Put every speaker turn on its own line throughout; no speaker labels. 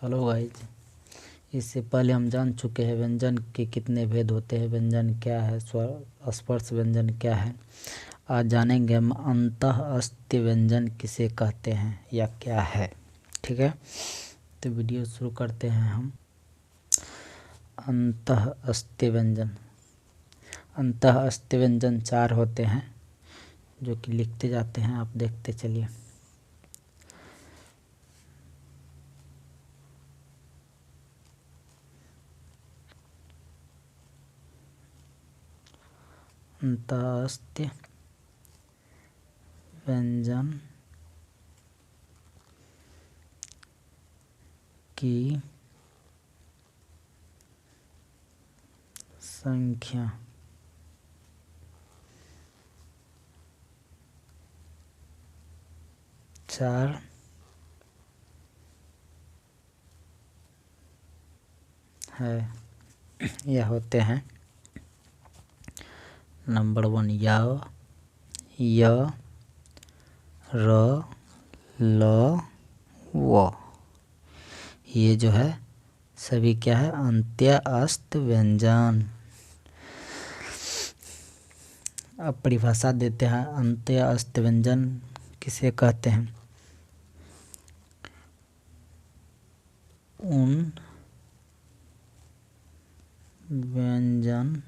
Hello guys. इससे पहले हम जान चुके हैं व्यंजन के कितने भेद होते हैं, व्यंजन क्या है, स्वर स्पर्श व्यंजन क्या है। आज जानेंगे हम अंतःस्थ व्यंजन किसे कहते हैं या क्या है। ठीक है, तो वीडियो शुरू करते हैं हम। अंतःस्थ व्यंजन। अंतःस्थ व्यंजन 4 होते हैं जो कि लिखते जाते हैं, आप देखते चलिए। अंतःस्थ व्यंजन की संख्या 4 है। यह होते हैं नंबर 1 या, य, र, ल, व। ये जो है सभी क्या है, अंत्यअस्त व्यंजन। अब परिभाषा देते हैं अंत्यअस्त व्यंजन किसे कहते हैं। उन व्यंजन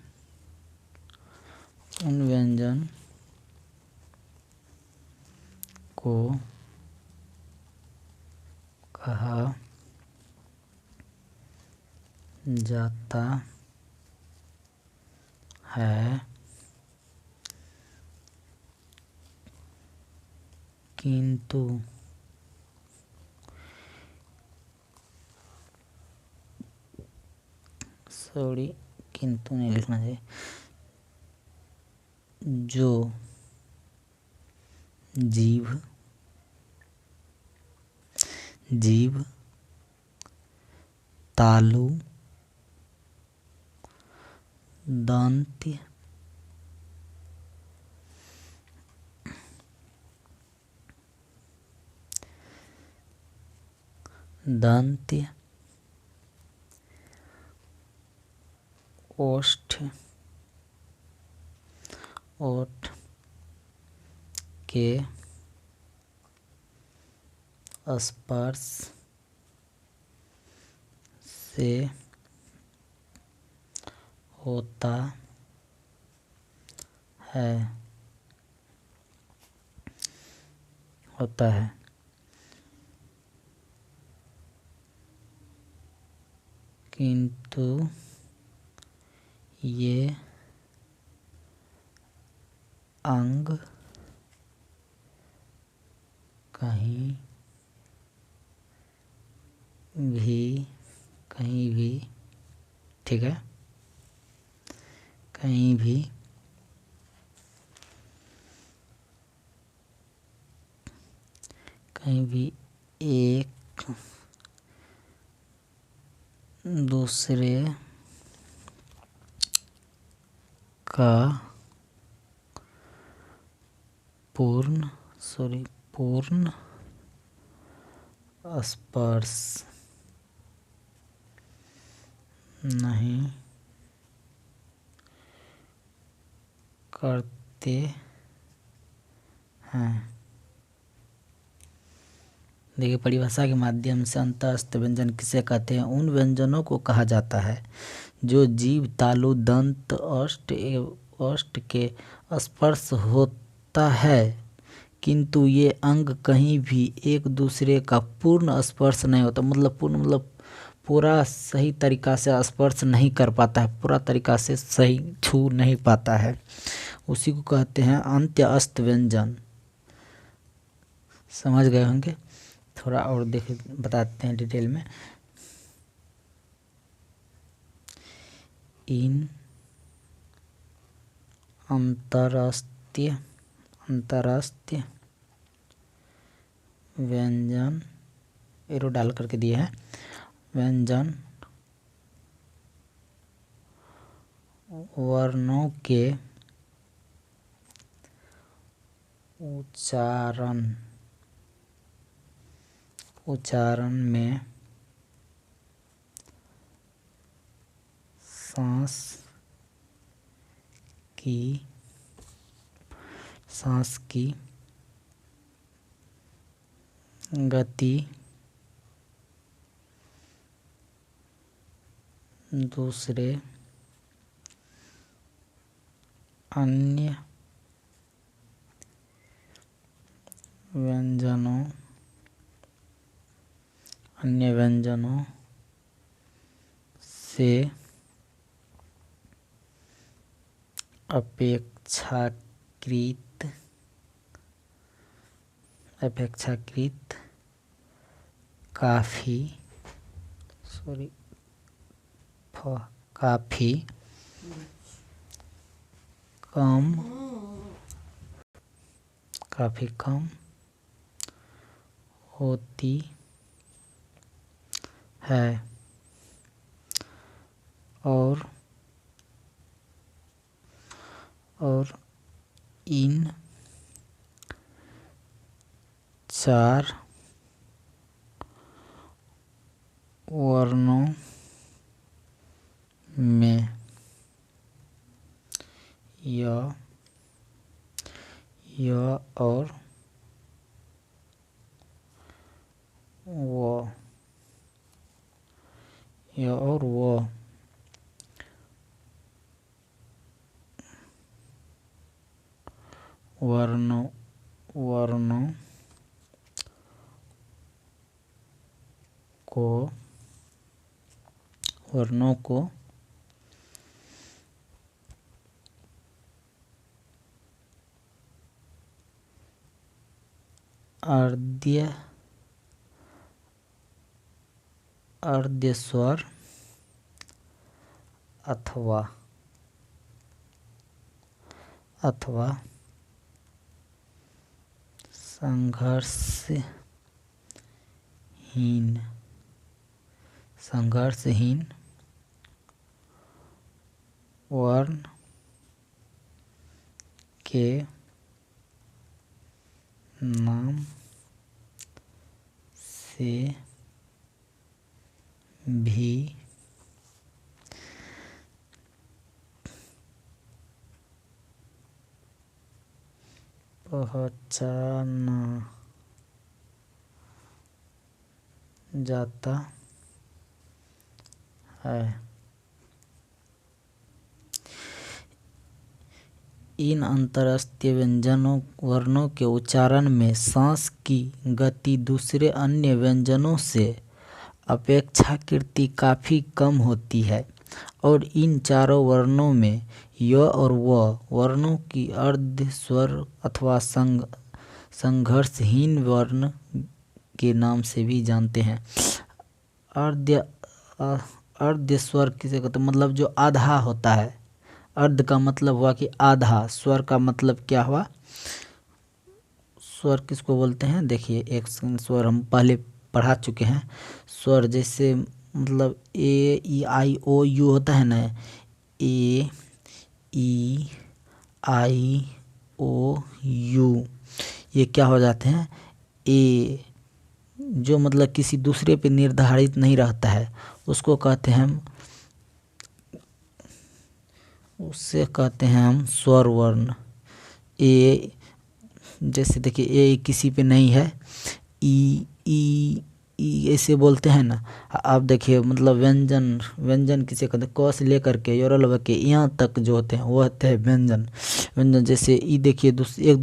को कहा जाता है किंतु किंतु नहीं लिखना चाहिए, जो जीव तालु दंत्य ओठ के स्पर्श से होता है किंतु ये अंग कहीं भी ठीक है, कहीं भी एक दूसरे का पूर्ण स्पर्श नहीं करते हैं। देखिए, परिभाषा के माध्यम से अंतःस्थ व्यंजन किसे कहते हैं। उन व्यंजनों को कहा जाता है जो जीव तालु दंत ओष्ठ के स्पर्श होता है किंतु ये अंग कहीं भी एक दूसरे का पूर्ण स्पर्श नहीं होता। मतलब पूरा सही तरीका से स्पर्श नहीं कर पाता है, पूरा तरीका से सही छू नहीं पाता है, उसी को कहते हैं अंत्यअस्त व्यंजन। समझ गए होंगे। थोड़ा और देख बताते हैं डिटेल में। इन अंतरराष्ट्रीय व्यंजन एरो डाल करके दिए हैं। व्यंजन वर्णों के उच्चारण में सांस की गति दूसरे अन्य व्यंजनों से अपेक्षाकृत काफी कम होती है और इन चार वर्णों में य और वो वर्णों को अर्ध स्वर अथवा संघर्षहीन वर्ण के नाम से भी पहचाना जाता है। इन अंतरस्थीय वर्णों के उच्चारण में सांस की गति दूसरे अन्य व्यंजनों से अपेक्षाकृत काफ़ी कम होती है और इन चारों वर्णों में य और व वर्णों की अर्ध स्वर अथवा संघर्षहीन वर्ण के नाम से भी जानते हैं। अर्ध स्वर किसे कहते हैं? मतलब जो आधा होता है। अर्ध का मतलब हुआ कि आधा। स्वर का मतलब क्या हुआ? स्वर किसको बोलते हैं? देखिए, एक स्वर हम पहले पढ़ा चुके हैं। स्वर जैसे मतलब ए ई आई ओ यू होता है ना, ए ई आई ओ यू, ये क्या हो जाते हैं? ए, जो मतलब किसी दूसरे पे निर्धारित नहीं रहता है, उसको कहते हैं हम, उससे कहते हैं हम स्वर वर्ण। ए जैसे देखिए, ए किसी पे नहीं है, ई ई ई ऐसे बोलते हैं ना। आप देखिए, मतलब व्यंजन किसे कहते हैं? क से लेकर के योरल के यहाँ तक जो होते हैं वो होते हैं व्यंजन। जैसे ई देखिए, एक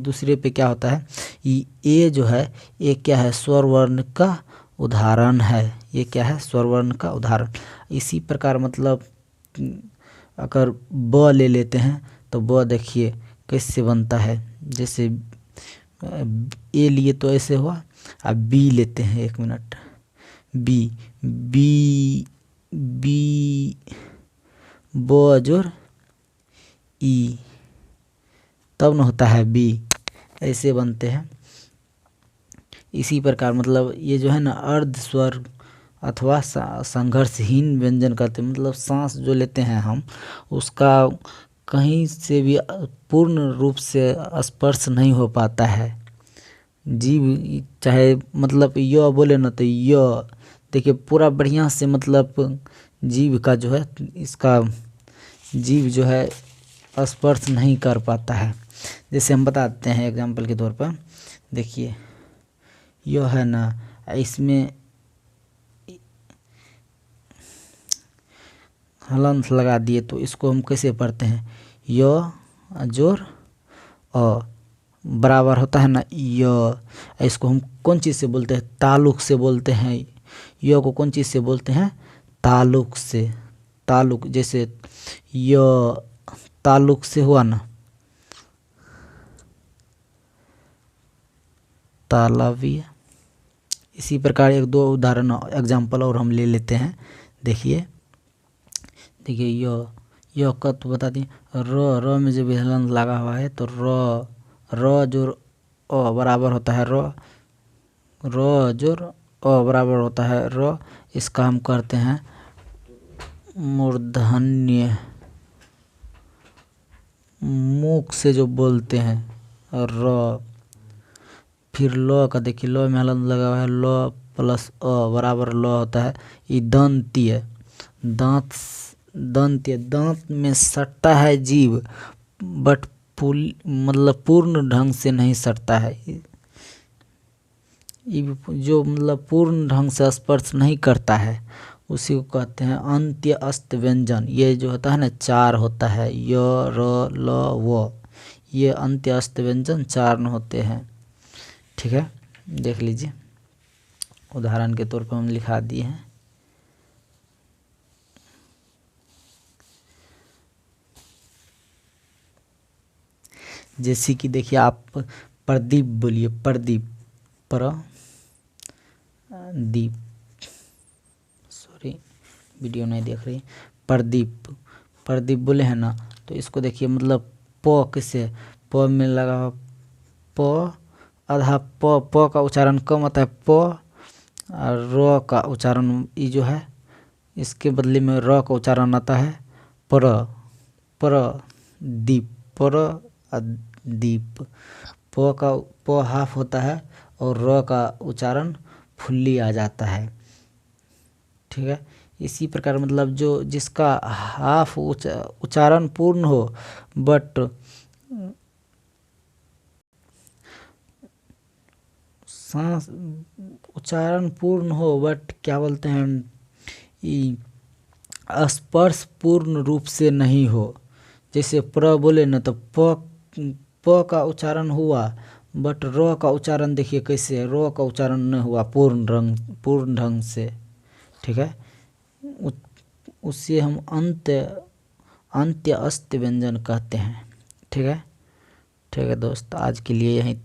दूसरे पे क्या होता है? ये जो है, ये क्या है? स्वर वर्ण का उदाहरण है। ये क्या है? स्वर वर्ण का उदाहरण। इसी प्रकार मतलब अगर ब ले लेते हैं तो ब देखिए कैसे बनता है। जैसे ए लिए तो ऐसे हुआ। अब बी लेते हैं, एक मिनट, बी बी बी ब जोर ई, तब न होता है बी। ऐसे बनते हैं। इसी प्रकार मतलब ये जो है ना, अर्ध स्वर अथवा संघर्षहीन व्यंजन कहते हैं। मतलब सांस जो लेते हैं हम, उसका कहीं से भी पूर्ण रूप से स्पर्श नहीं हो पाता है। जीव चाहे मतलब य बोले ना तो य देखिए पूरा बढ़िया से मतलब जीभ का जो है इसका जीभ जो है स्पर्श नहीं कर पाता है। जैसे हम बताते हैं एग्जाम्पल के तौर पर, देखिए यह है ना, इसमें हलंत लगा दिए तो इसको हम कैसे पढ़ते हैं, य जोर अ बराबर होता है ना य। इसको हम कौन चीज़ से बोलते हैं, ताल्लुक से बोलते हैं। य को कौन चीज़ से बोलते हैं, ताल्लुक से। ताल्लुक, जैसे य ताल्लुक से हुआ ना तालव्य। इसी प्रकार एक दो उदाहरण एग्जाम्पल और हम ले लेते हैं। देखिए य का तो बता दें, र में जब हलन लगा हुआ है तो र जो अ बराबर होता है र जो अ बराबर होता है र। इसका हम करते हैं मूर्धन्य, मुख से जो बोलते हैं र। फिर ल का देखिए, ल में हलन लगा हुआ है, ल प्लस अ बराबर ल होता है। ये दंत्य, दांत में सटता है जीभ, बट मतलब पूर्ण ढंग से नहीं सटता है। जो मतलब पूर्ण ढंग से स्पर्श नहीं करता है उसी को कहते हैं अंत्य अस्त व्यंजन। ये जो होता है ना 4 होता है, य र ल व, ये अंत्य अस्त व्यंजन 4 होते हैं। ठीक है, देख लीजिए उदाहरण के तौर पर हम लिखा दिए हैं। जैसे कि देखिए आप प्रदीप बोलिए, प्रदीप, प्रदीप, सॉरी वीडियो नहीं देख रही, प्रदीप, प्रदीप बोले हैं ना, तो इसको देखिए मतलब प किसे, प में लगा प आधा प का उच्चारण कम आता है प, और र का उच्चारण ये जो है इसके बदले में र का उच्चारण आता है प्रदीप, प्रदीप। प हाफ होता है और र का उच्चारण फुल्ली आ जाता है। ठीक है, इसी प्रकार मतलब जो जिसका हाफ उच्चारण पूर्ण हो बट सांस उच्चारण पूर्ण हो बट क्या बोलते हैं, स्पर्श पूर्ण रूप से नहीं हो। जैसे प्र बोले ना तो प का उच्चारण हुआ बट र का उच्चारण देखिए कैसे, र का उच्चारण न हुआ पूर्ण ढंग से। ठीक है, उससे हम अंत्य अस्त व्यंजन कहते हैं। ठीक है, ठीक है दोस्त, आज के लिए यहीं तक।